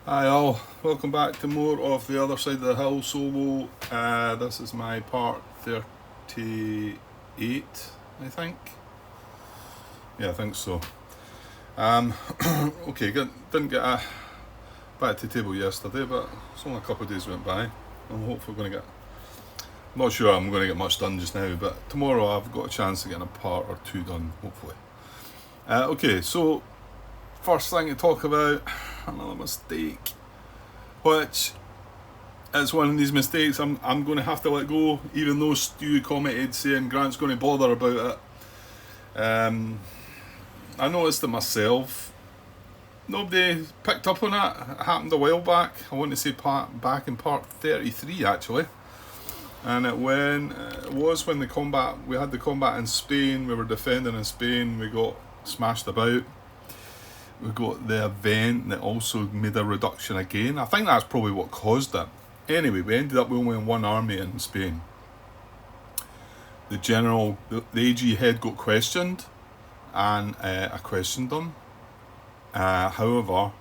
Hi all, welcome back to more of the other side of the hill solo. This is my part 38, I think. Yeah, I think so. Um, okay, didn't get back to the table yesterday, but it's only a couple of days went by. I'm hopefully going to get. I'm not sure I'm going to get much done just now, but tomorrow I've got a chance to get a part or two done, hopefully. Okay, so first thing to talk about, another mistake, which it's one of these mistakes I'm going to have to let go, even though Stu commented saying Grant's going to bother about it. I noticed it myself. Nobody picked up on it. It happened a while back. I want to say back in part 33 actually. And it was when we had the combat in Spain. We were defending in Spain. We got smashed about. We got the event that also made a reduction again. I think that's probably what caused it. Anyway, we ended up with only one army in Spain. The general, the AG head got questioned, and I questioned him. However,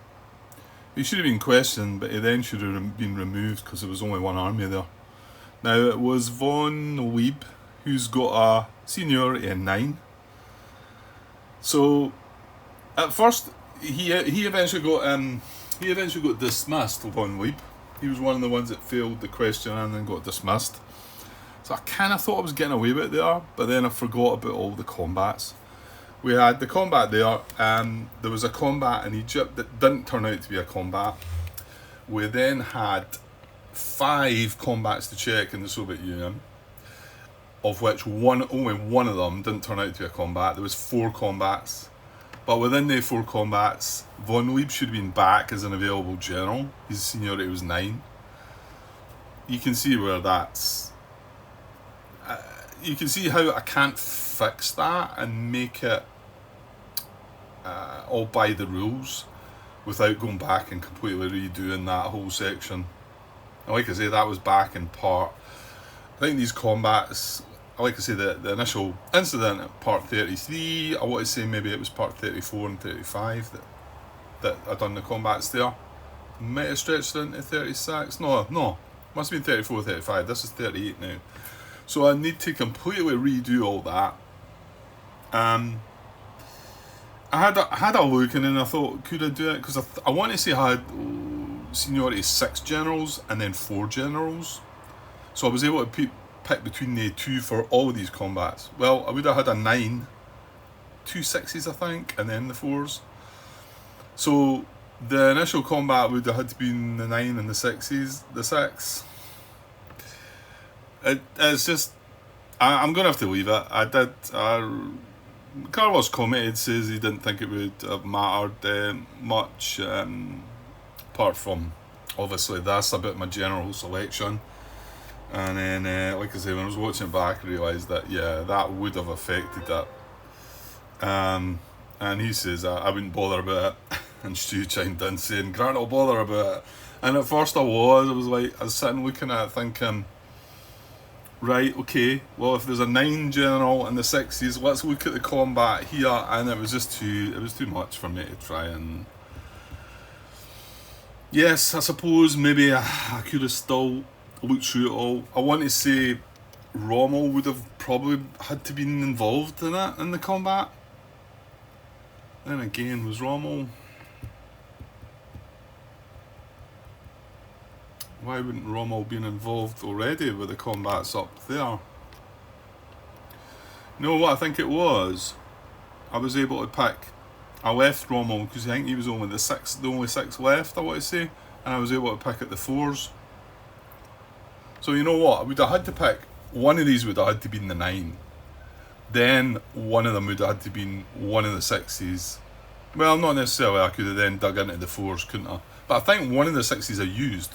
he should have been questioned, but he then should have been removed because there was only one army there. Now, it was Von Weeb, who's got a seniority in 9. So, at first, he eventually got dismissed, Von Weeb. He was one of the ones that failed the question and then got dismissed. So I kind of thought I was getting away with it there, but then I forgot about all the combats. We had the combat there, there was a combat in Egypt that didn't turn out to be a combat. We then had 5 combats to check in the Soviet Union, of which only one of them didn't turn out to be a combat. There was 4 combats. But within the 4 combats, Von Lieb should have been back as an available general. His seniority was 9. You can see where that's... you can see how I can't fix that and make it all by the rules without going back and completely redoing that whole section. And like I say, that was back in part... I think these combats... Like I say, the initial incident at part 33, I want to say maybe it was part 34 and 35 that I done the combats there. Might have stretched it into 36. No. Must have been 34, 35. This is 38 now. So I need to completely redo all that. I had a look and then I thought, could I do it? Because I want to say I had seniority 6 generals and then 4 generals. So I was able to pick between the 2 for all of these combats. Well, I would have had a 9, 2 6s I think, and then the 4s. So the initial combat would have had to be the 9 and the 6s. The 6. It's just... I'm going to have to leave it. Carlos commented, says he didn't think it would have mattered much, apart from obviously this about my general selection. And then, like I say, when I was watching it back, I realised that, yeah, that would have affected it. And he says, I wouldn't bother about it. And Stu chimed in saying, Grant will bother about it. And at first I was sitting looking at it thinking, right, okay, well, if there's a 9 general and the 6s, let's look at the combat here. And it was too much for me to try and... Yes, I suppose maybe I could have still looked through it all. I want to say Rommel would have probably had to be involved in it, in the combat. Then again, was Rommel... Why wouldn't Rommel been involved already with the combats up there? You know what I think it was? I was able to pick... I left Rommel because I think he was only the only 6 left, I want to say. And I was able to pick at the 4s. So you know what? I would have had to pick... One of these would have had to be in the 9. Then one of them would have had to be one of the 6s. Well, not necessarily. I could have then dug into the 4s, couldn't I? But I think one of the 6s I used.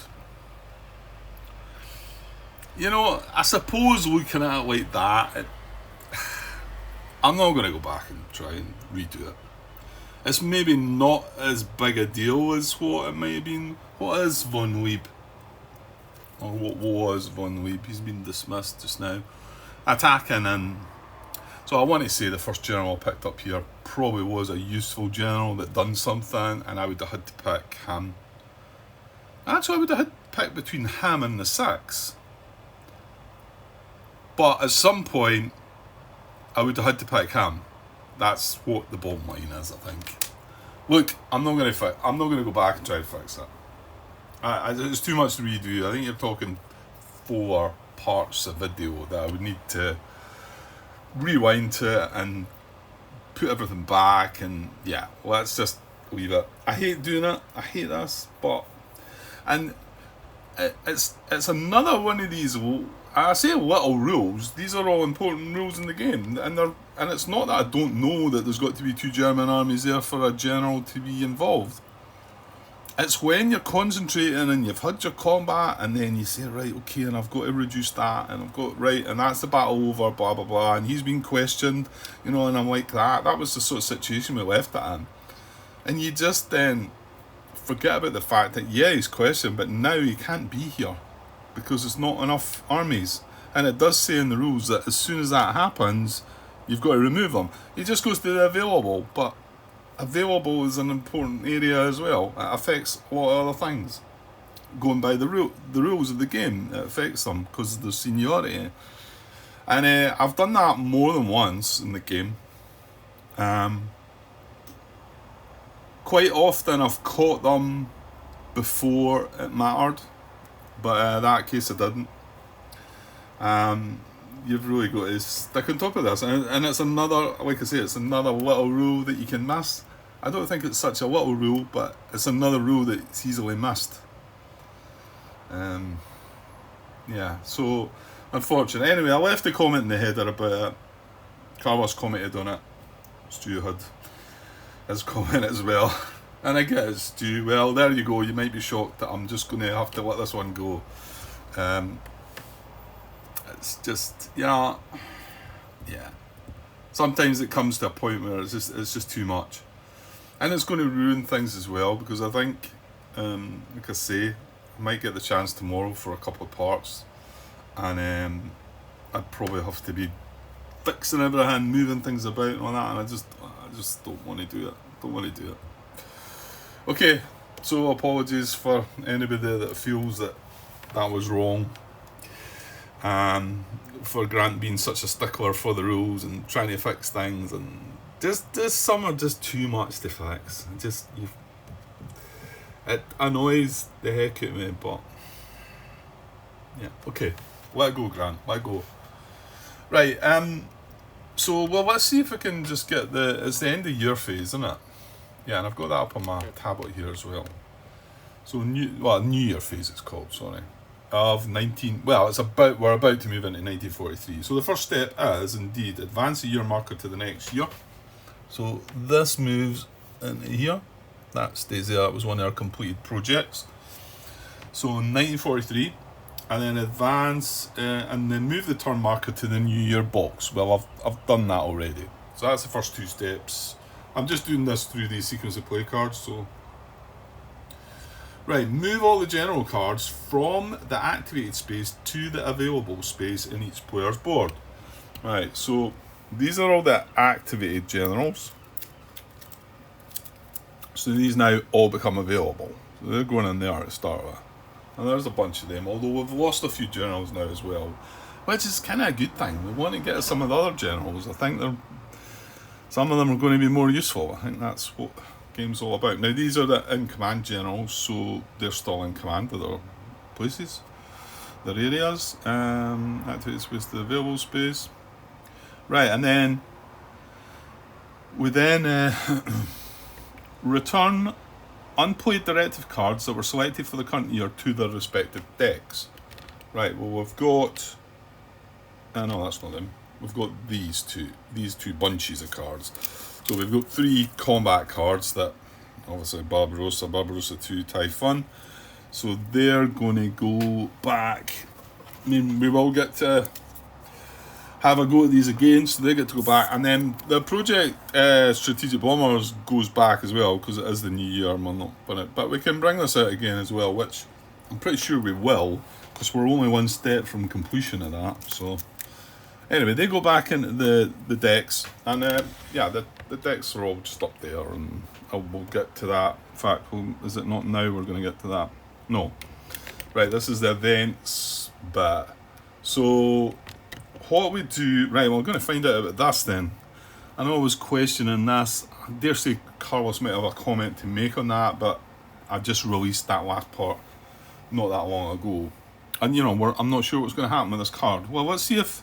You know, I suppose looking at it like that, I'm not going to go back and try and redo it. It's maybe not as big a deal as what it might have been. What is Von Lieb? Or what was Von Lieb? He's been dismissed just now. Attacking in. So I want to say the first general I picked up here probably was a useful general that done something, and I would have had to pick him. Actually, I would have had picked between him and the 6. But at some point, I would have had to pick him. That's what the bottom line is, I think. Look, I'm not going to go back and try to fix it. It's too much to redo. I think you're talking 4 parts of video that I would need to rewind to it and put everything back, and yeah, let's just leave it. I hate doing it. I hate this, but it's another one of these. I say little rules. These are all important rules in the game, and it's not that I don't know that there's got to be 2 German armies there for a general to be involved. It's when you're concentrating and you've had your combat, and then you say, right, okay, and I've got to reduce that, and I've got, right, and that's the battle over, blah, blah, blah, and he's been questioned, and I'm like, that was the sort of situation we left it in. And you just then forget about the fact that, yeah, he's questioned, but now he can't be here because there's not enough armies. And it does say in the rules that as soon as that happens, you've got to remove them. He just goes to the available, but available is an important area as well. It affects a lot of other things. Going by the rules of the game, it affects them because of the seniority. And I've done that more than once in the game. Quite often I've caught them before it mattered, but in that case I didn't. You've really got to stick on top of this, and it's another, like I say, it's another little rule that you can miss. I don't think it's such a little rule, but it's another rule that's easily missed. Yeah, so unfortunate. Anyway, I left a comment in the header about it. Carlos commented on it. Stu had his comment as well. And I guess Stu, well, there you go. You might be shocked that I'm just going to have to let this one go. It's just, yeah. Sometimes it comes to a point where it's just too much. And it's going to ruin things as well, because I think, like I say, I might get the chance tomorrow for a couple of parts, and I'd probably have to be fixing everything, moving things about and all that, and I just don't want to do it. Okay, so apologies for anybody that feels that was wrong. For Grant being such a stickler for the rules and trying to fix things, and just some are just too much to fix. It annoys the heck out of me, but yeah, okay, let go, Grant, let go. Right, so well, let's see if we can just get it's the end of year phase, isn't it? Yeah, and I've got that up on my tablet here as well. So New Year phase it's called, sorry. We're about to move into 1943. So the first step is indeed advance the year marker to the next year. So this moves into here. That stays there. That was one of our completed projects. So 1943, and then advance and then move the turn marker to the New Year box. Well, I've done that already. So that's the first 2 steps. I'm just doing this through the sequence of play cards. So right, move all the general cards from the activated space to the available space in each player's board. Right, so these are all the activated generals. So these now all become available. So they're going in there to start with. And there's a bunch of them, although we've lost a few generals now as well, which is kind of a good thing. We want to get some of the other generals. I think some of them are going to be more useful. I think that's what game's all about. Now these are the in-command generals, so they're still in command of their places, their areas. Activated space to the available space. Right, and then we return unplayed directive cards that were selected for the current year to their respective decks. Right, well we've got, no, that's not them. We've got these two bunches of cards. So we've got 3 combat cards that, obviously Barbarossa 2, Typhon. So they're going to go back. I mean, we will get to have a go at these again, so they get to go back. And then the project Strategic Bombers goes back as well, because it is the new year, but we can bring this out again as well, which I'm pretty sure we will, because we're only 1 step from completion of that. So anyway, they go back into the decks, and the decks are all just up there, and we'll get to that. In fact, is it not now? We're going to get to that. No. Right, this is the events bit. So what we do, right, well, we're going to find out about this then. I know I was questioning this. I dare say Carlos might have a comment to make on that, but I just released that last part not that long ago. And you know, I'm not sure what's going to happen with this card. Well, let's see if,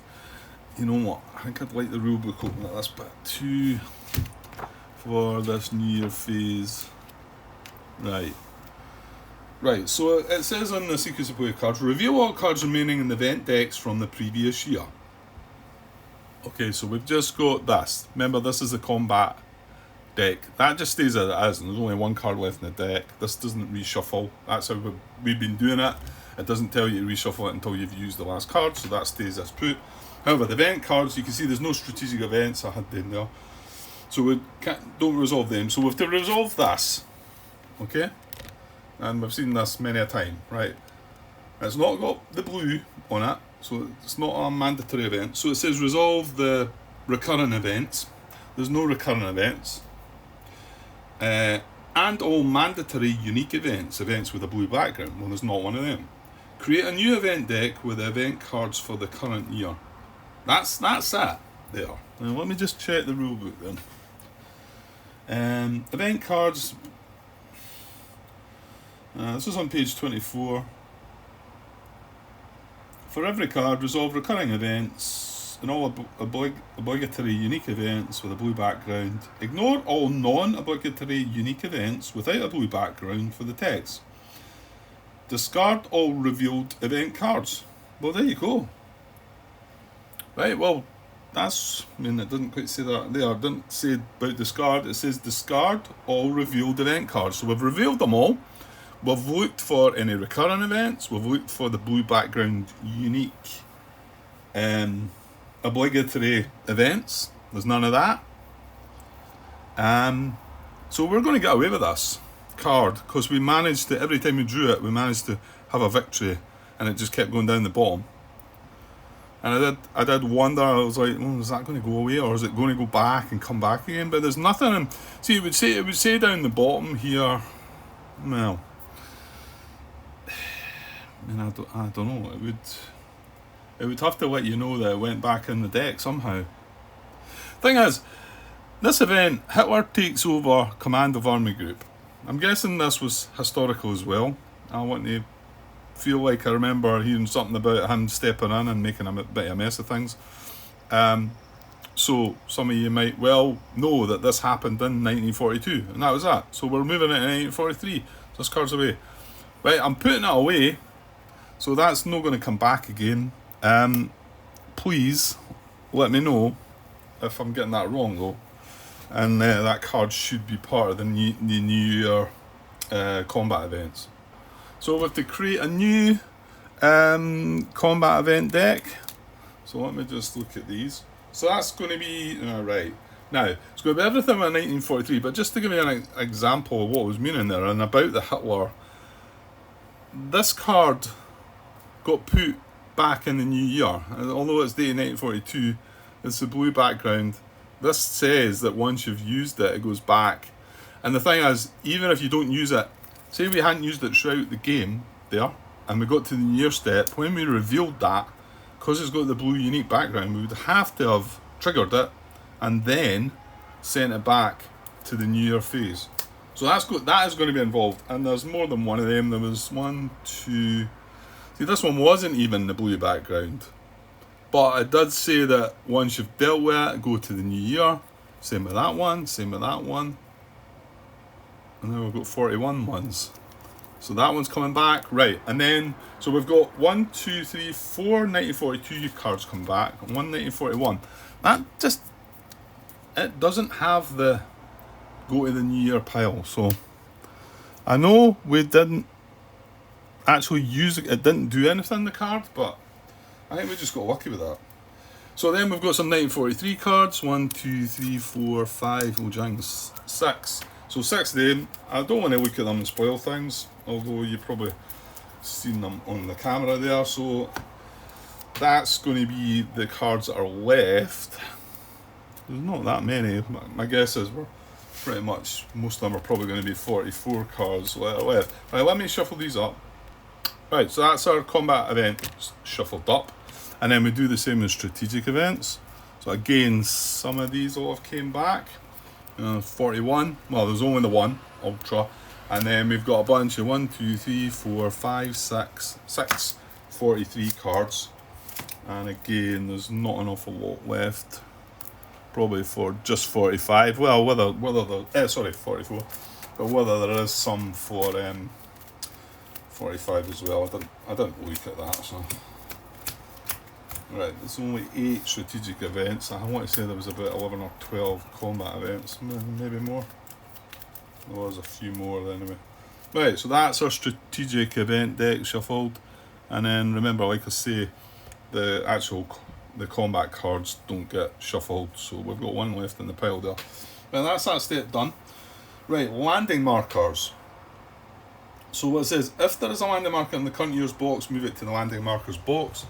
you know what, I think I'd like the rulebook open at this bit too for this New Year phase. Right, so it says on the Secrets of Play cards, reveal all cards remaining in the event decks from the previous year. Okay, so we've just got this. Remember, this is the combat deck. That just stays as it is, and there's only one card left in the deck. This doesn't reshuffle. That's how we've been doing it. It doesn't tell you to reshuffle it until you've used the last card, so that stays as put. However, the event cards, you can see there's no strategic events. I had them there. So we don't resolve them. So we have to resolve this. Okay? And we've seen this many a time, right? It's not got the blue on it, so it's not a mandatory event. So it says resolve the recurring events. There's no recurring events. And all mandatory unique events with a blue background. Well, there's not one of them. Create a new event deck with the event cards for the current year. That's it there. Now let me just check the rulebook then. Event cards. This is on page 24. For every card, resolve recurring events and all obligatory unique events with a blue background. Ignore all non-obligatory unique events without a blue background for the text. Discard all revealed event cards. Well, there you go. Right, well, it didn't quite say that there. It didn't say about discard. It says discard all revealed event cards. So we've revealed them all. We've looked for any recurring events. We've looked for the blue background unique obligatory events. There's none of that. So we're going to get away with this card because we managed to, every time we drew it, we managed to have a victory, and it just kept going down the bottom. And I did wonder, I was like, is that going to go away, or is it going to go back and come back again? But there's nothing. See, it would say down the bottom here. Well, I don't know. It would have to let you know that it went back in the deck somehow. Thing is, this event, Hitler takes over command of army group. I'm guessing this was historical as well. I want to feel like I remember hearing something about him stepping in and making a bit of a mess of things. So some of you might well know that this happened in 1942, and that was that. So we're moving it in 1943. So this card's away. Right, I'm putting it away, so that's not going to come back again. Please let me know if I'm getting that wrong though. And that card should be part of the New Year combat events. So we have to create a new combat event deck. So let me just look at these. So that's going to be, right. Now, it's going to be everything in 1943, but just to give you an example of what was meaning there and about the Hitler, this card got put back in the new year. And although it's dated 1942, it's a blue background. This says that once you've used it, it goes back. And the thing is, even if you don't use it, say we hadn't used it throughout the game there, and we got to the New Year step, when we revealed that, because it's got the blue unique background, we would have to have triggered it and then sent it back to the New Year phase. So that is going to be involved, and there's more than one of them. There was 1, 2. See, this one wasn't even the blue background, but it did say that once you've dealt with it, go to the New Year. Same with that one, same with that one. And then we've got 41 ones. So that one's coming back. Right, and then, so we've got 1, 2, 3, 4 1942 cards come back, and 1 1941. That just, it doesn't have the go to the New Year pile. So I know we didn't actually use it, it didn't do anything in the card, but I think we just got lucky with that. So then we've got some 1943 cards. 1, 2, 3, 4, 5, oh jings, 6. So 6 of them. I don't want to look at them and spoil things, although you've probably seen them on the camera there. So that's going to be the cards that are left. There's not that many. My guess is we're pretty much, most of them are probably going to be 44 cards left. Right, let me shuffle these up. Right, so that's our combat event shuffled up. And then we do the same in strategic events. So again, some of these all have came back. 41, well there's only the one, Ultra. And then we've got a bunch of 1, 2, 3, 4, 5, 6, 43 cards. And again, there's not an awful lot left. Probably for just 45. Well, whether the 44. But whether there is some for 45 as well. I didn't look at that, so. Right, there's only 8 strategic events. I want to say there was about 11 or 12 combat events, maybe more. There was a few more anyway. Right, so that's our strategic event deck shuffled. And then remember, like I say, the combat cards don't get shuffled, so we've got one left in the pile there. Well, that's that step done. Right, landing markers. So what it says, if there is a landing marker in the current year's box, move it to the landing markers box.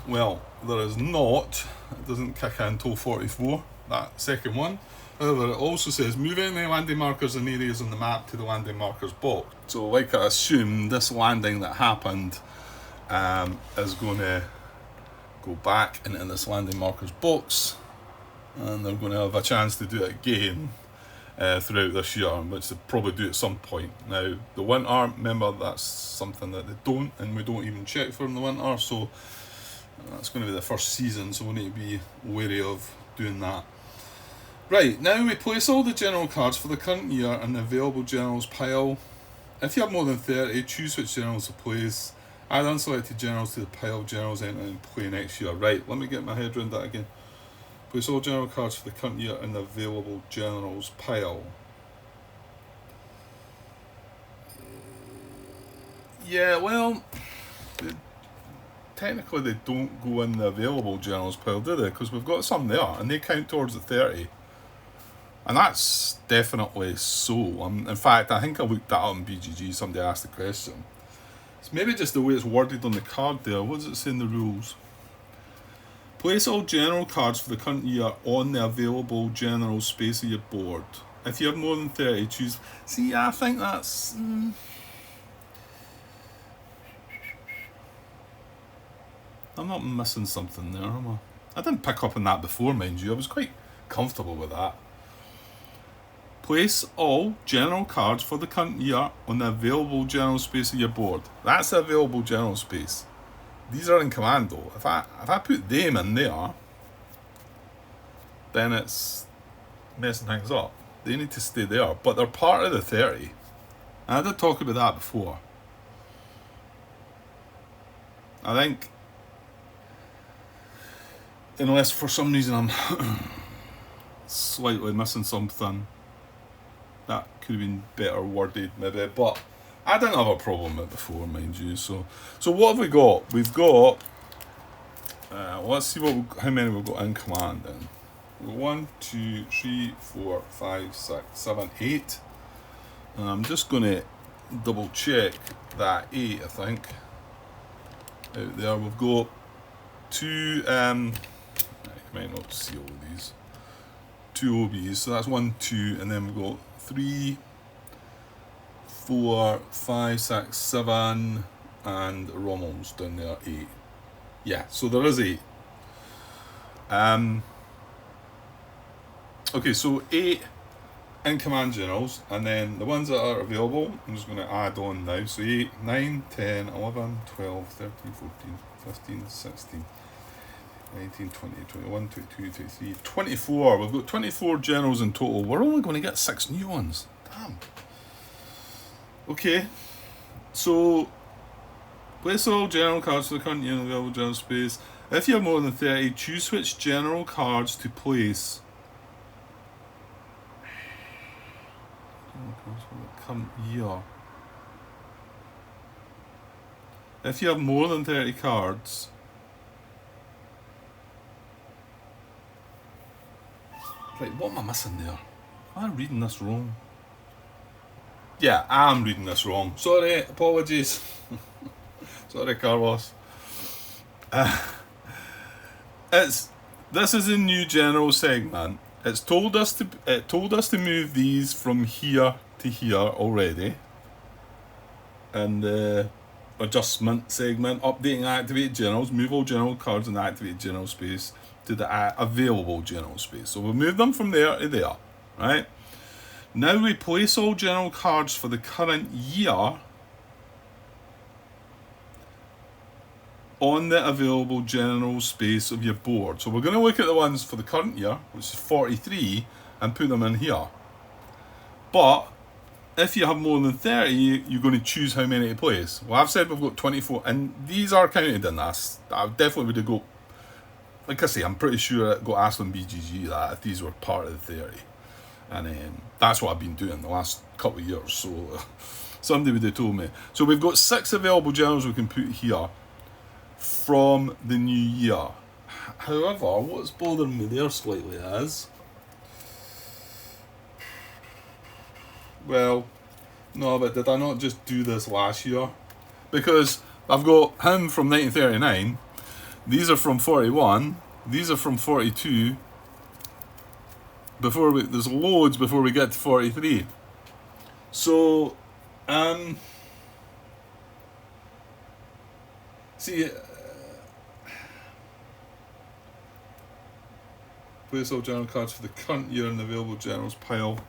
Well, there is not. It doesn't kick in until 44, that second one. However, it also says, move any landing markers and areas on the map to the landing markers box. So like I assume, this landing that happened is going to go back into this landing markers box, and they're going to have a chance to do it again throughout this year, which they'll probably do at some point. Now, the winter, remember, that's something that they don't, and we don't even check for in the winter, so that's going to be the first season, so we need to be wary of doing that. Right, now we place all the general cards for the current year in the available generals pile. If you have more than 30, choose which generals to place. Add unselected generals to the pile of generals entering play next year. Right, let me get my head around that again. Place all general cards for the current year in the available generals pile. Yeah, well, technically they don't go in the available generals pile, do they? Because we've got some there, and they count towards the 30. And that's definitely so. In fact, I think I looked that up on BGG, somebody asked the question. It's maybe just the way it's worded on the card there. What does it say in the rules? Place all general cards for the current year on the available general space of your board. If you have more than 30, choose... See, I think that's... I'm not missing something there, am I? I didn't pick up on that before, mind you. I was quite comfortable with that. Place all general cards for the current year on the available general space of your board. That's the available general space. These are in Commando. If I put them in there, then it's messing things up. They need to stay there, but they're part of the 30. And I did talk about that before. I think, unless for some reason I'm slightly missing something, that could have been better worded maybe, but I didn't have a problem with it before, mind you. So what have we got? We've got, let's see how many we've got in command then. We've got 1, 2, 3, 4, 5, 6, 7, 8. And I'm just going to double check that 8, I think. Out there we've got 2, you might not see all of these. 2 OBs, so that's 1, 2, and then we've got 3, 4, 5, 6, 7, and Rommel's down there, 8. Yeah, so there is 8. Okay, so 8 in command generals, and then the ones that are available, I'm just going to add on now. So 8, 9, 10, 11, 12, 13, 14, 15, 16, 19, 20, 21, 22, 23, 24. We've got 24 generals in total. We're only going to get 6 new ones. Damn. Okay. So, place all general cards for the current year in the available general space. If you have more than 30, choose which general cards to place. General cards for the current year. If you have more than 30 cards... Right, what am I missing there? Am I reading this wrong? Yeah, I'm reading this wrong. Sorry, apologies. Sorry, Carlos. This is a new general segment. It told us to move these from here to here already. And adjustment segment, updating activated generals, move all general cards in the activated general space to the available general space. So we'll move them from there to there, right? Now we place all general cards for the current year on the available general space of your board. So we're going to look at the ones for the current year, which is 43, and put them in here. But if you have more than 30, you're going to choose how many to place. Well, I've said we've got 24, and these are counted in this. I definitely would have got, like I say, I'm pretty sure it got asked on BGG that if these were part of the 30. And that's what I've been doing the last couple of years, so somebody would have told me. So we've got 6 available generals we can put here from the new year. However, what's bothering me there slightly is, well, no, but did I not just do this last year? Because I've got him from 1939, these are from 41, these are from 42, there's loads before we get to 43. So, see, place all general cards for the current year in the available generals pile.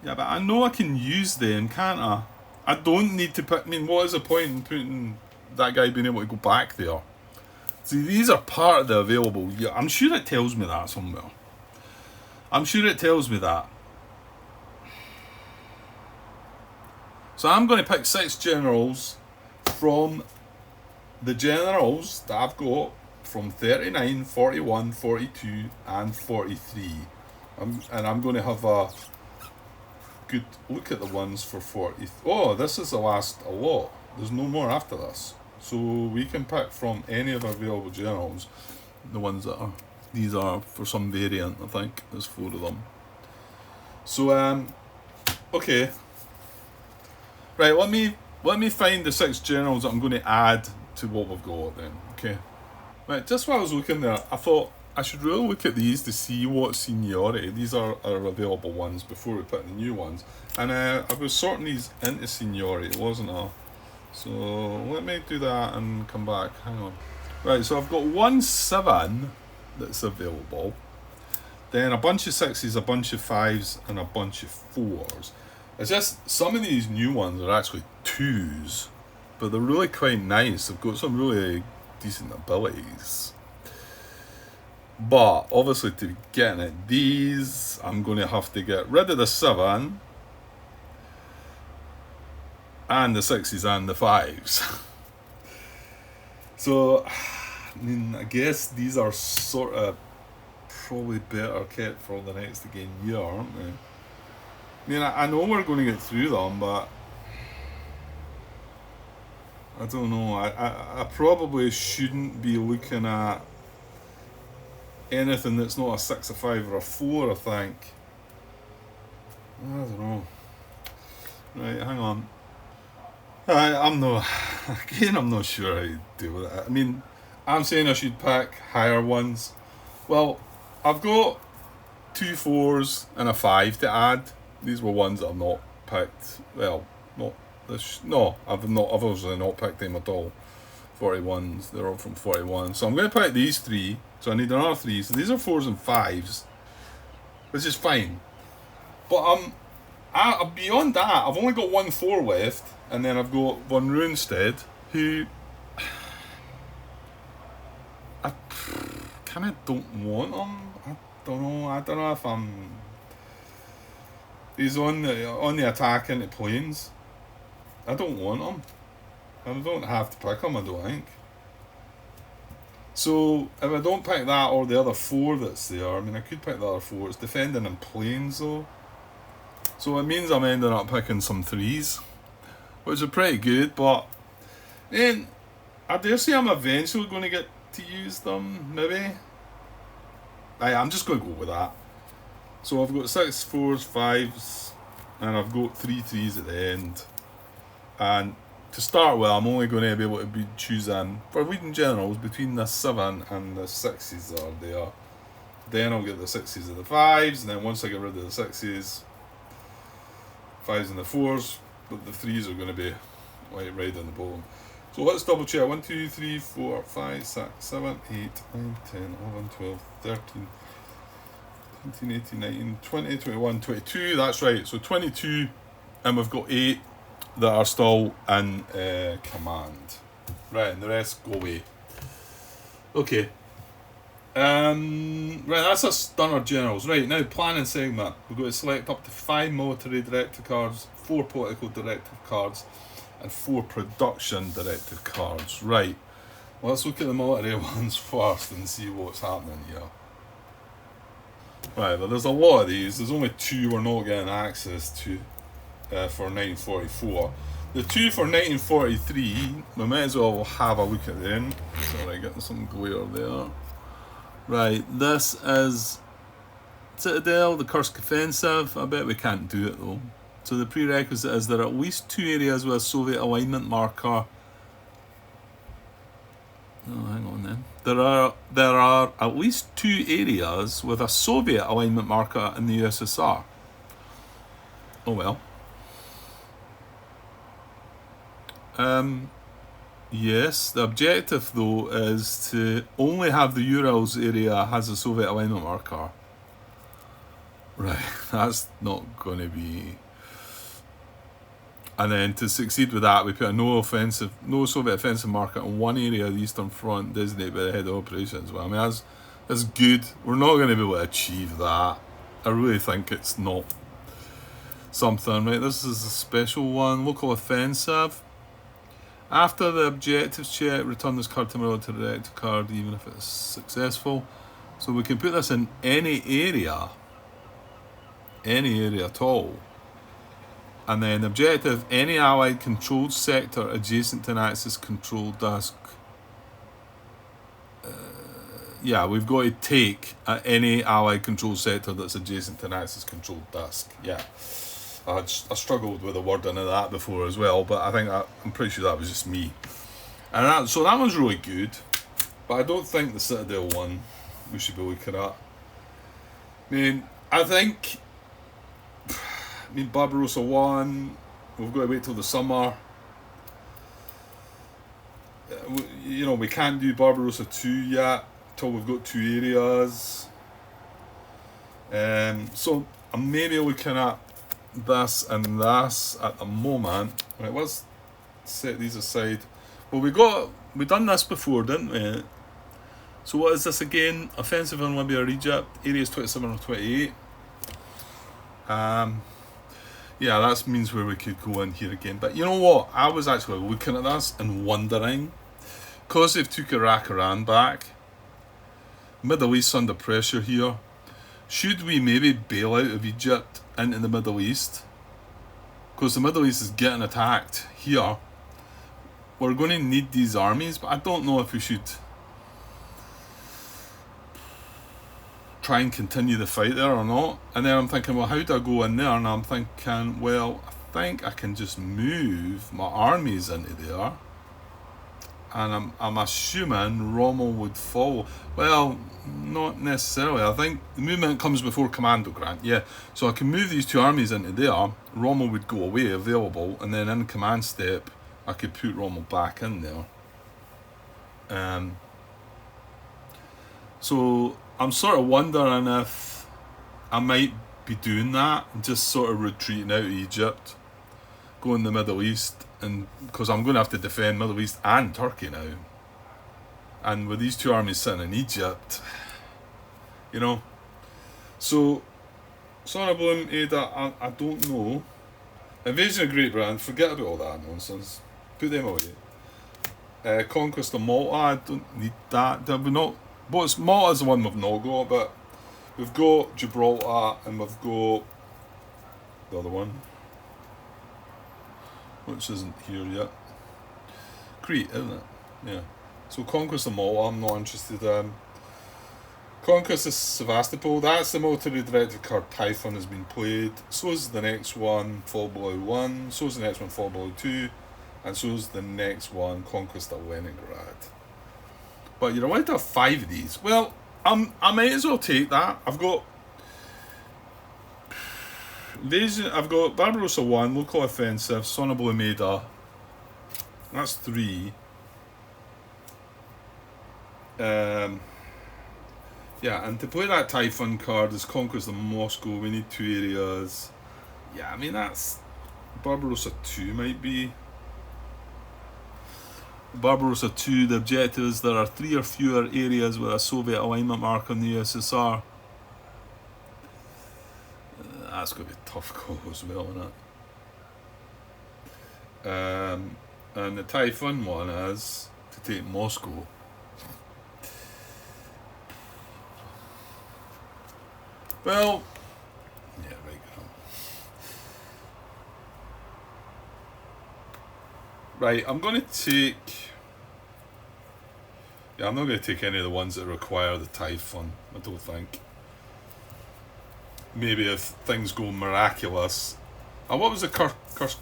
Yeah, but I know I can use them, can't I? I don't need to pick. I mean, what is the point in putting that guy being able to go back there? See, these are part of the available year. I'm sure it tells me that somewhere. I'm sure it tells me that. So I'm going to pick 6 generals from the generals that I've got from 39, 41, 42 and 43. And I'm going to have a good look at the ones for 40. Oh, this is the last a lot. There's no more after this. So we can pick from any of our available generals, the ones that are, these are for some variant, I think. There's 4 of them. So, okay. Right, let me find the 6 generals that I'm going to add to what we've got then, okay? Right, just while I was looking there, I thought I should really look at these to see what seniority. These are available ones before we put in the new ones. And I was sorting these into seniority, wasn't I? So let me do that and come back. Hang on. Right, so I've got 1 7 that's available. Then a bunch of 6s, a bunch of 5s, and a bunch of 4s. It's just some of these new ones are actually 2s, but they're really quite nice. They've got some really decent abilities. But obviously to get at these, I'm going to have to get rid of the 7 and the 6s and the 5s. So, I mean, I guess these are sort of probably better kept for the next again year, aren't they? I mean, I know we're going to get through them, but I don't know. I probably shouldn't be looking at anything that's not a 6, a 5, or a 4, I think. I don't know. Right, hang on. I'm not sure how to deal with it. I mean, I'm saying I should pick higher ones. Well, I've got 2 4s and a 5 to add. These were ones that I've not picked. Well, not this. No, I've obviously not picked them at all. 41s, they're all from 41. So I'm going to pick these 3. So I need another 3. So these are 4s and 5s, which is fine. But beyond that, I've only got 1 4 left, and then I've got Von Runestad, who I kind of don't want him. I don't know if I'm. He's on the attack into planes. I don't want him. I don't have to pick him, I don't think. So if I don't pick that or the other 4 that's there, I mean, I could pick the other 4. It's defending in planes though. So it means I'm ending up picking some 3s, which are pretty good, but then I dare say I'm eventually going to get to use them, maybe. I'm just going to go with that. So I've got 6 4s, 5s, and I've got 3 3s at the end. And to start with, I'm only going to be able to be choosing, for leading generals, between the 7 and the 6s that are there. Then I'll get the 6s and the 5s, and then once I get rid of the 6s, 5s and the 4s, but the 3s are going to be White Riding the bottom. So let's double check. 1, 2, 3, 4, 5, 6, 7, 8, 9, 10, 11, 12, 13, 17, 18, 19, 20, 21, 22. That's right. So 22, and we've got 8 that are still in command. Right, and the rest go away. Okay. Right, that's us done our generals. Right, now planning segment. We've got to select up to 5 military directive cards, 4 political directive cards, and 4 production directive cards. Right, well, let's look at the military ones first and see what's happening here. Right, but there's a lot of these. There's only 2 we're not getting access to for 1944. The 2 for 1943, we might as well have a look at them. Sorry, getting some glare there. Right, this is Citadel, the Kursk Offensive. I bet we can't do it though. So the prerequisite is there are at least 2 areas with a Soviet alignment marker. Oh, hang on then. There are at least 2 areas with a Soviet alignment marker in the USSR. Oh well. Yes, the objective though is to only have the Urals area has a Soviet alignment marker. Right, that's not going to be... And then to succeed with that, we put a no Soviet offensive marker on one area of the Eastern Front designated by the head of operations. Well, I mean, that's good. We're not going to be able to achieve that. I really think it's not something. Right, this is a special one. Local offensive. After the objectives check, return this card to military directive card, even if it's successful. So we can put this in any area at all. And then objective, any Allied controlled sector adjacent to an Axis controlled disk. Yeah, we've got to take any Allied controlled sector that's adjacent to an Axis controlled disk. Yeah. I struggled with the wording of that before as well, but I think I'm pretty sure that was just me. And so that one's really good, but I don't think the Citadel one we should be looking at. I think Barbarossa 1, we've got to wait till the summer. We can't do Barbarossa 2 yet till we've got 2 areas. So I'm maybe looking at this and this at the moment. Right, let's set these aside. Well, we done this before, didn't we? So what is this again? Offensive in Libya or Egypt, areas 27 or 28. Yeah, that means where we could go in here again. But you know what? I was actually looking at this and wondering, because they've took Iraq, Iran back, Middle East under pressure here, should we maybe bail out of Egypt into the Middle East? Because the Middle East is getting attacked here. We're going to need these armies, but I don't know if we should try and continue the fight there or not. And then I'm thinking, well, how do I go in there? And I'm thinking, well, I think I can just move my armies into there. And I'm assuming Rommel would follow. Well, not necessarily. I think the movement comes before commando grant. Yeah, so I can move these 2 armies into there. Rommel would go away, available, and then in command step, I could put Rommel back in there. So I'm sort of wondering if I might be doing that and just sort of retreating out of Egypt, going to the Middle East. And because I'm going to have to defend Middle East and Turkey now, and with these 2 armies sitting in Egypt, so Sonneblum, Ada, I don't know. Invasion of Great Britain, forget about all that nonsense, put them away. Conquest of Malta, I don't need that. Malta's the one we've not got, but we've got Gibraltar and we've got the other one, which isn't here yet. Crete, isn't it? Yeah. So Conquest of Malta, I'm not interested in. Conquest of Sevastopol, that's the military directive card. Typhon has been played. So is the next one, Fall Below 1. So is the next one, Fall Below 2. And so is the next one, Conquest of Leningrad. But you're allowed to have 5 of these. Well, I might as well take that. I've got Barbarossa 1, Local Offensive, Sonneblum, Ada, That's 3. Yeah, and to play that Typhon card as Conquers the Moscow, we need 2 areas. Yeah, I mean, that's... Barbarossa 2 might be. Barbarossa 2, the objective is there are 3 or fewer areas with a Soviet alignment mark on the USSR. That's going to be a tough call as well, isn't it? And the Typhon one is to take Moscow. Well, yeah, right. I'm going to take... Yeah, I'm not going to take any of the ones that require the Typhon, I don't think. Maybe if things go miraculous. Oh, what was the Kursk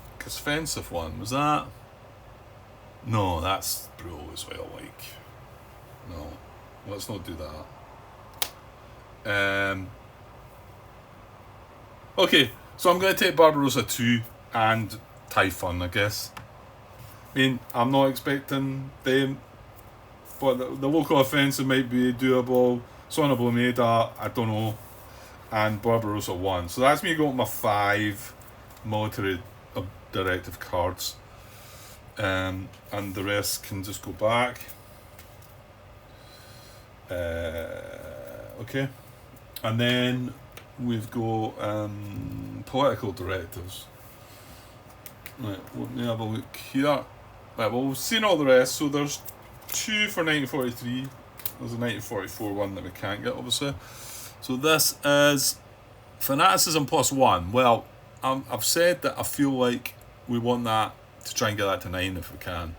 one? Was that... No, that's brutal as well, like... No, let's not do that. Okay, so I'm going to take Barbarossa 2 and Typhon, I guess. I mean, I'm not expecting them, but the local offensive might be doable. Son of Blameda, I don't know. And Barbarossa 1. So that's me going my 5 military directive cards. And the rest can just go back. Okay. And then we've got political directives. Right, let me have a look here. Right, well, we've seen all the rest. So there's 2 for 1943. There's a 1944 one that we can't get, obviously. So this is fanaticism +1. Well, I've said that I feel like we want that to try and get that to 9 if we can.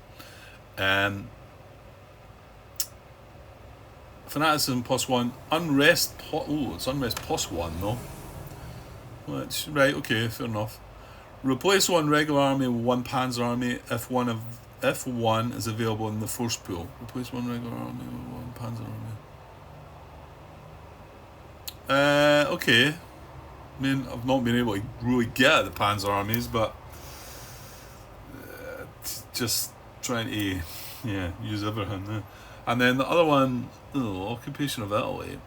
Fanaticism +1. Unrest. It's unrest +1 though. Which, right, okay, fair enough. Replace 1 regular army with 1 panzer army if one is available in the force pool. Replace 1 regular army with 1 panzer army. Okay. I mean, I've not been able to really get at the panzer armies, but just trying to use everything. And then the other one, occupation of Italy.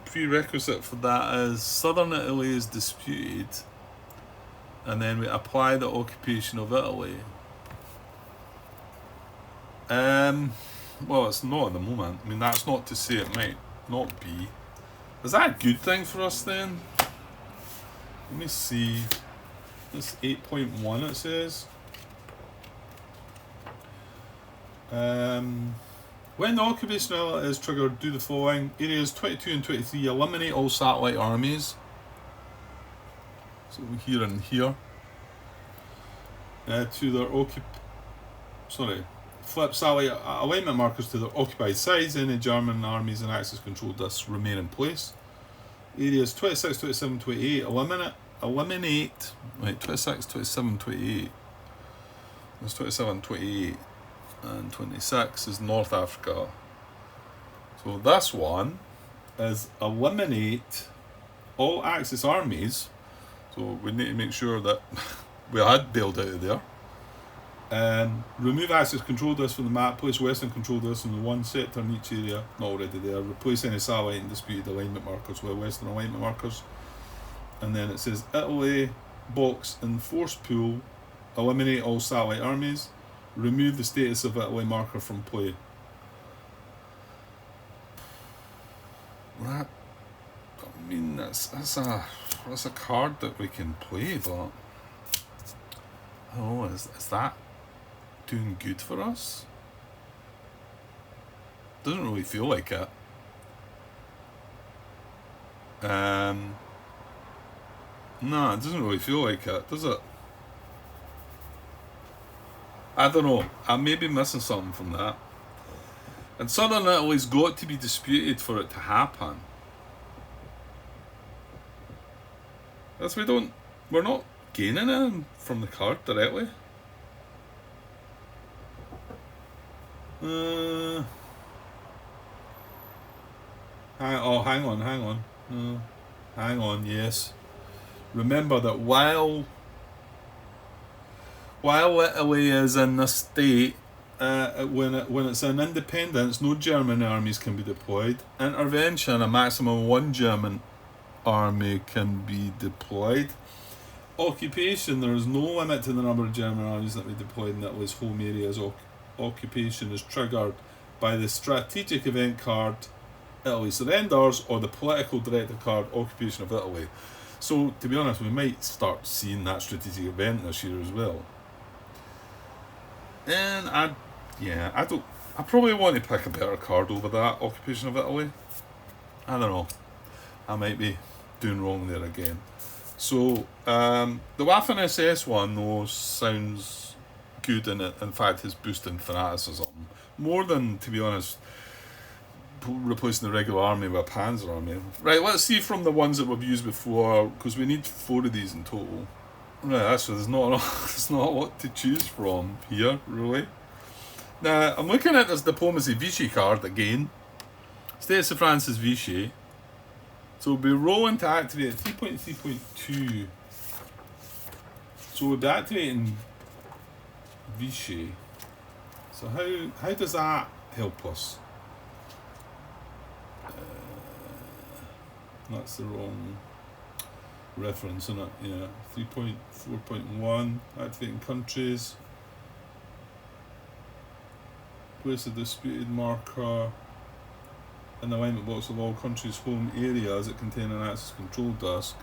Prerequisite for that is southern Italy is disputed, and then we apply the occupation of Italy. Well, it's not at the moment. I mean, that's not to say it might not be. Is that a good thing for us then? Let me see. This 8.1 it says. When the occupation of Italy is triggered, do the following. Areas 22 and 23 eliminate all satellite armies. So here and here. To their flip satellite alignment markers to their occupied sides. Any German armies in Axis controlled this remain in place. Areas 26, 27, 28 eliminate. Right, 26, 27, 28. There's 27, 28. And 26 is North Africa. So this one is eliminate all Axis armies. So we need to make sure that we had bailed out of there. Remove Axis control discs from the map. Place Western control discs in the 1 sector in each area. Not already there. Replace any satellite and disputed alignment markers with Western alignment markers. And then it says Italy box and force pool. Eliminate all satellite armies. Remove the status of Italy marker from play. That, I mean, that's a card that we can play, but oh, is that doing good for us? Doesn't really feel like it. No, it doesn't really feel like it, does it? I don't know. I may be missing something from that. And Southern Italy's got to be disputed for it to happen. That's we're not gaining anything from the card directly. Hang on. Hang on, yes. Remember that while Italy is in this state, when it's an independence, no German armies can be deployed. Intervention, a maximum of 1 German army can be deployed. Occupation, there is no limit to the number of German armies that will be deployed in Italy's home areas. Occupation is triggered by the strategic event card, Italy surrenders, or the political directive card, occupation of Italy. So, to be honest, we might start seeing that strategic event this year as well. And I probably want to pick a better card over that, occupation of Italy. I don't know. I might be doing wrong there again. So, the Waffen SS one, though, sounds good in it. In fact, it's boosting fanaticism. More than, to be honest, replacing the regular army with a Panzer army. Right, let's see from the ones that we've used before, because we need 4 of these in total. Right, actually, there's not a lot to choose from here, really. Now, I'm looking at this Diplomacy Vichy card again. States of France is Vichy. So we'll be rolling to activate 3.3.2. So we'll be activating Vichy. So how does that help us? That's the wrong reference, isn't it? Yeah. 3.4.1, activating countries. Place a disputed marker in the alignment box of all countries' home areas that contain an access control disk.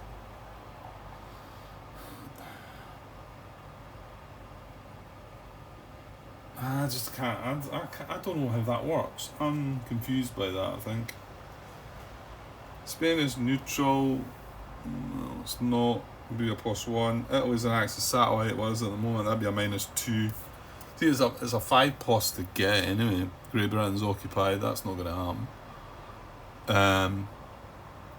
I just can't. I don't know how that works. I'm confused by that, I think. Spain is neutral. No, it's not. It'll be a +1. Italy's an Axis satellite. What is it at the moment? That'd be a -2. See, it's a 5+ to get anyway. Great Britain's occupied. That's not going to happen.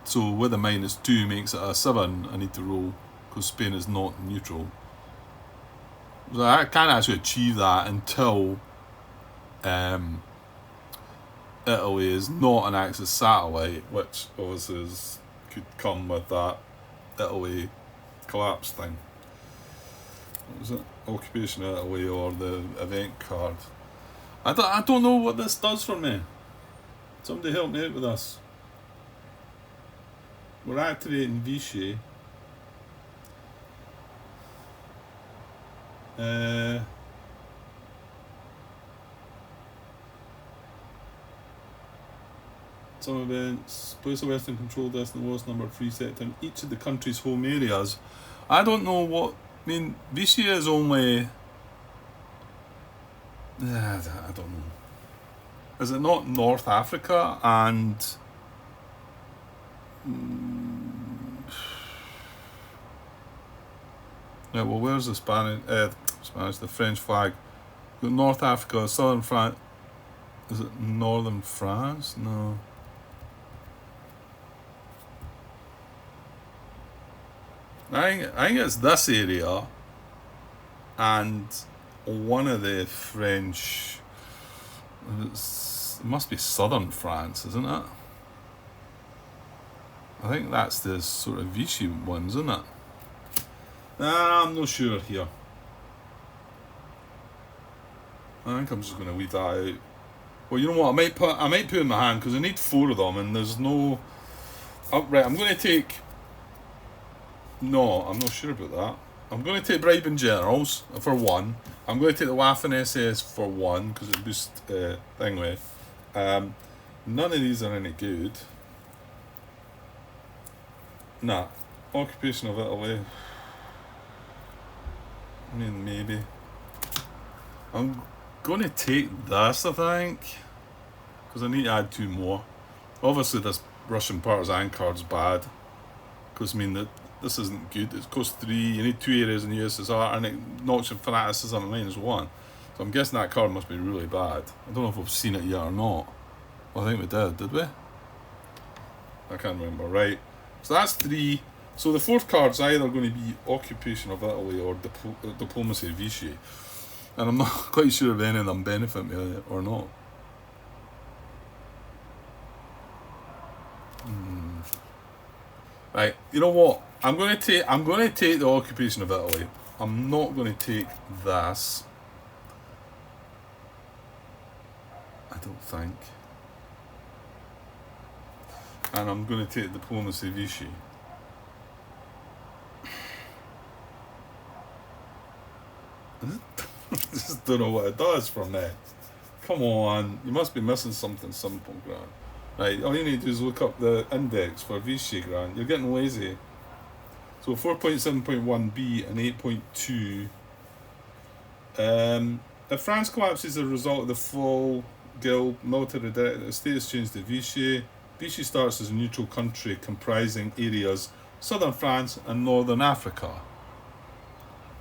So with a -2 makes it a 7. I need to roll because Spain is not neutral. So I can't actually achieve that until Italy is not an Axis satellite, which obviously could come with that Italy collapse thing. What was it? Occupation of Italy or the event card. I don't know what this does for me. Somebody help me out with this. We're activating Vichy. Some events, place a Western control desk in the lowest number 3 sector in each of the country's home areas. I don't know what. I mean, Vichy is only. I don't know. Is it not North Africa and. Yeah, well, where's the the French flag? North Africa, Southern France. Is it Northern France? No. I think it's this area and one of the French. It must be Southern France, isn't it? I think that's the sort of Vichy ones, isn't it? I'm not sure here. I think I'm just going to leave that out. Well, you know what? I might put in my hand because I need 4 of them, and there's no. Oh, right, I'm going to take. No, I'm not sure about that. I'm going to take bribing generals for 1. I'm going to take the Waffen SS for 1 because it boosts thing way. None of these are any good. Nah, occupation of Italy. I mean, maybe. I'm going to take this, I think, because I need to add 2 more. Obviously, this Russian partisan card's bad, because I mean this isn't good. It costs 3. You need 2 areas in the USSR, and it knocks your fanaticism at -1. So I'm guessing that card must be really bad. I don't know if we've seen it yet or not. Well, I think we did we? I can't remember. Right. So that's 3. So the 4th card's either going to be Occupation of Italy or Diplomacy of Vichy. And I'm not quite sure if any of them benefit me or not. Right, you know what? I'm going to take the Occupation of Italy. I'm not going to take this. don't think. And I'm going to take Diplomacy Vichy. Just don't know what it does from there. Come on, you must be missing something simple, Grant. Right, all you need to do is look up the index for Vichy, Grant. You're getting lazy. So 4.7.1b and 8.2. If France collapses as a result of the fall, Guild military status change to Vichy. Vichy starts as a neutral country comprising areas southern France and northern Africa.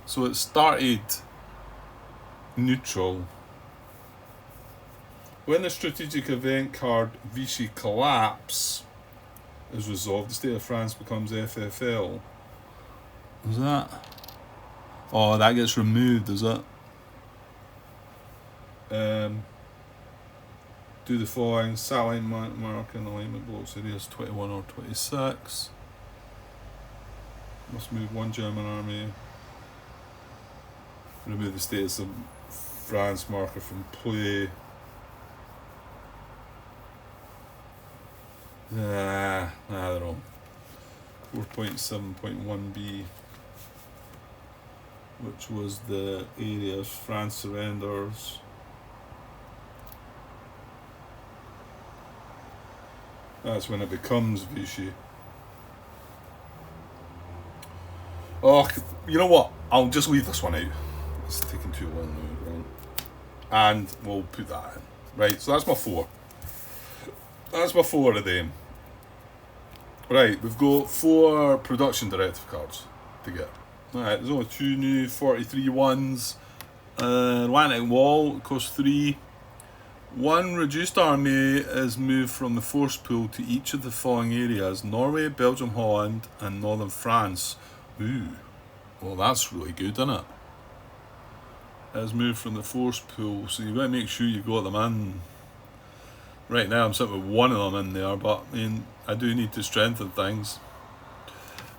So it started neutral. When the strategic event card Vichy collapse is resolved, the state of France becomes FFL. Is that? Oh, that gets removed, is it? Do the following: satellite marking alignment blocks areas 21 or 26. Must move one German army. Remove the status of France marker from play. I don't know. 4.7.1b, which was the areas France surrenders. That's when it becomes Vichy. Oh, you know what? I'll just leave this one out. It's taking too long now. And we'll put that in. Right, so that's my 4. That's my 4 of them. Right, we've got 4 production directive cards to get. Alright, there's only 2 new 43 ones. Atlantic Wall costs 3. 1 reduced army is moved from the force pool to each of the following areas: Norway, Belgium, Holland, and northern France. Ooh, well that's really good, isn't it? It's moved from the force pool, so you've got to make sure you got them in. Right now I'm sitting with 1 of them in there, but I mean, I do need to strengthen things.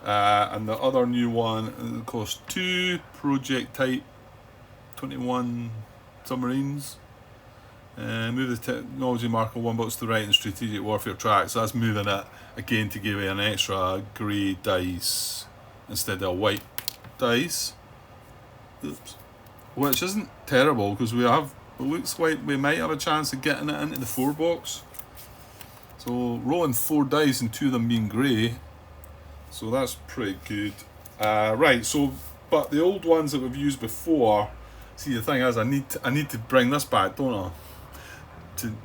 And the other new one costs 2 project type 21 submarines. Move the technology marker 1 box to the right in strategic warfare track. So that's moving it again to give you an extra grey dice instead of white dice. Oops. Which isn't terrible because it looks like we might have a chance of getting it into the 4 box. So rolling 4 dice and 2 of them being grey. So that's pretty good. Right, so but the old ones that we've used before, see the thing is I need to bring this back, don't I?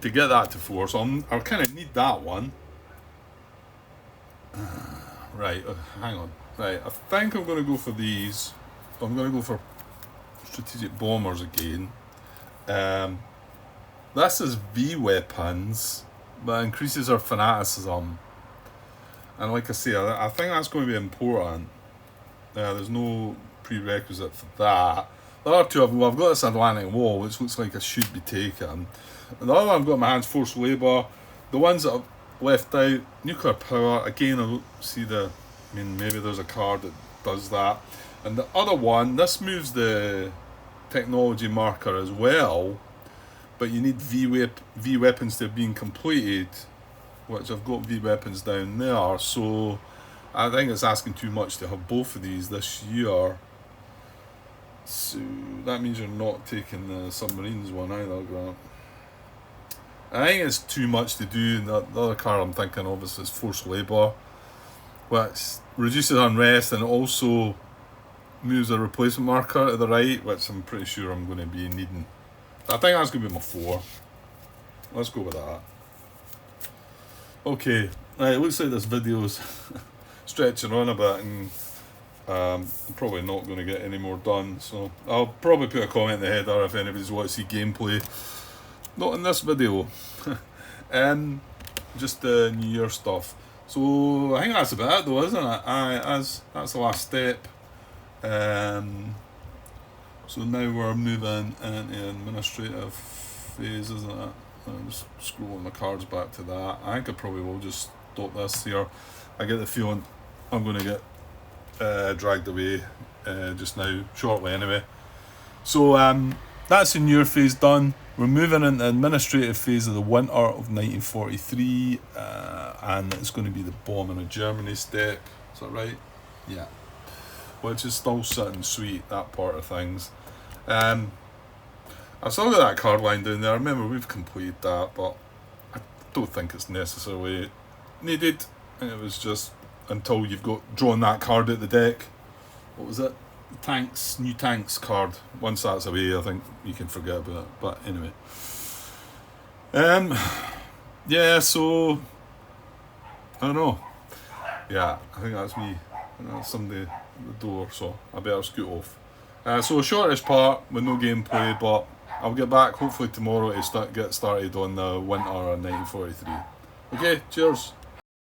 To get that to 4, so I kind of need that one. Right, hang on. Right, I think I'm going to go for these. I'm going to go for strategic bombers again. This is V weapons, but increases our fanaticism. And like I say, I think that's going to be important. There's no prerequisite for that. The other 2 I've got this Atlantic Wall, which looks like I should be taking. And the other one I've got in my hands, forced labour. The ones that I've left out, nuclear power. Again, I don't see maybe there's a card that does that. And the other one, this moves the technology marker as well, but you need V weapons to have been completed, which I've got V weapons down there. So I think it's asking too much to have both of these this year. So that means you're not taking the submarines one either, Grant. I think it's too much to do. And the other card I'm thinking of is forced labour, which reduces unrest and also moves a replacement marker to the right, which I'm pretty sure I'm going to be needing. I think that's going to be my 4. Let's go with that. Okay, right, it looks like this video's stretching on a bit, and I'm probably not going to get any more done, so I'll probably put a comment in the header if anybody's want to see gameplay. Not in this video. Just the New Year stuff. So I think that's about it though, isn't it? That's the last step. So now we're moving into administrative phase, isn't it? I'm just scrolling my cards back to that. I think I probably will just stop this here. I get the feeling I'm going to get dragged away just now, shortly anyway. So that's the New Year phase done. We're moving into the administrative phase of the winter of 1943, and it's going to be the bombing of Germany step. Is that right? Yeah. Which is still sitting sweet, that part of things. I've still got that card line down there. Remember, we've completed that, but I don't think it's necessarily needed. And it was just until you've got drawn that card out the deck. What was it? Tanks, new tanks card. Once that's away, I think you can forget about it. But anyway, yeah. So I don't know. Yeah, I think that's me. That's somebody at the door, so I better scoot off. So a shortish part with no gameplay, but I'll get back hopefully tomorrow to get started on the winter of 1943. Okay, cheers.